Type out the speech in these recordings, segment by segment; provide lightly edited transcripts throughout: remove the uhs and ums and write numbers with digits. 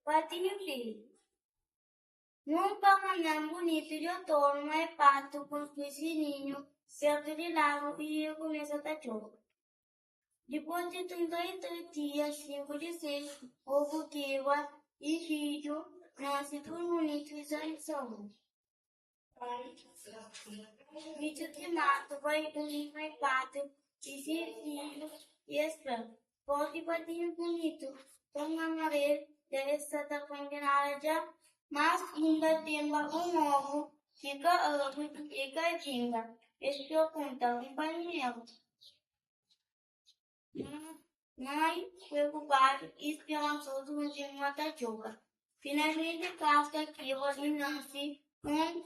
Patinho feio. Nunca manhã bonito de outono, mais pato com os piscininhos, perto de lago e eu começo a tachou. Depois de 33 dias, 5 de 6, ovo queima e filho, nasce tudo bonito e saúde. Bicho de mato, vai unir mais pato, e filho e espera. Pode patinho bonito, toma amarelo, deve estar condenada já. Mas ainda tem um ovo, fica ovo e gatinha. Este eu conta um painel. Mãe, preocupado e esperançoso continua a tachuca. Finalmente casca que você nasce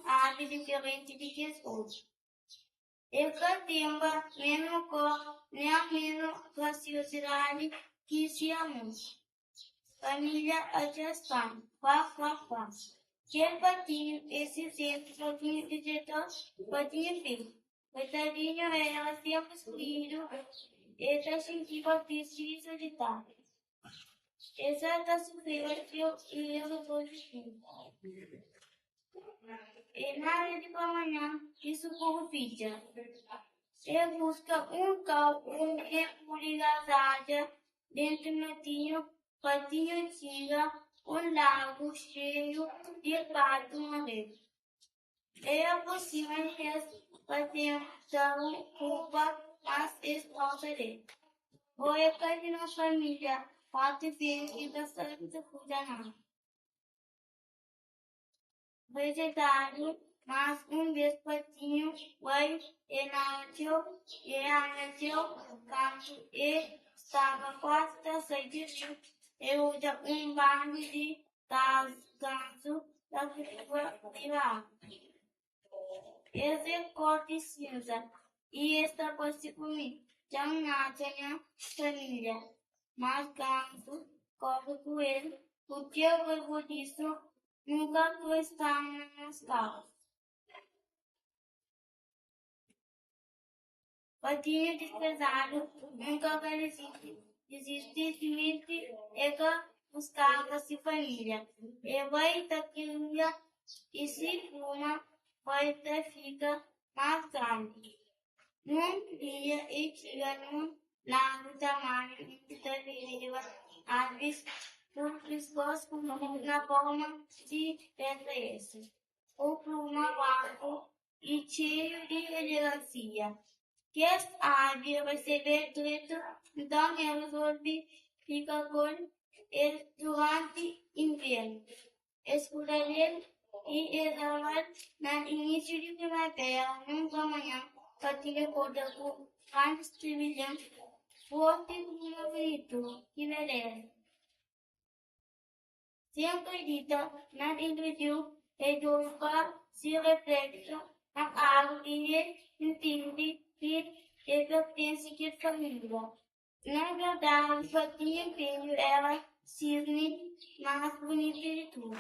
ave diferente de que os outros. Eu catimba, mesmo cor, nem a mesma graciosidade que se amamos. Família adjustando, quá. Que patinho, esse sempre, patinho de diretor, patinho filho. Coitadinho, ela sempre escolhido, essa sentiva precisa de tarde. Exata sofreu e eu vou de fim. E na hora de manhã, isso por vida. Eu busca um repuligazada dentro do tinho, patinho tira, lago cheio de pato morrer. É possível fazer culpa, mas escolherei. Vou cair na família, pato e da saúde cuidará. Vegetário, mas vez patinho vai e nasceu, canto e estava quase da saída. Eu já barco de ganso da rua. Esse é cor de cinza e está quase comigo. Já minha família, mas ganso corre com ele, porque eu vou disso. Nunca tu está nas calças. Patinho desprezado, nunca vai desistir e que buscar a sua família. E vai taquinha e se fuma, vai ter fica mais grande. Num dia e tira num lago tamanho e deriva aves por pescoço na forma de pedras. O pluma largo e cheio de elegância. Que as aves vai ser gratuito, então elas fica com ele durante inverno. Escolher e exalar no início de primavera, nunca manhã, patinha corda com grandes brilhantes, forte e bonito, que merece. Se acredita na intuição e nunca se reflete na água e entende que pertence que família. Na verdade, patinha filho ela cisne mais bonita de tudo.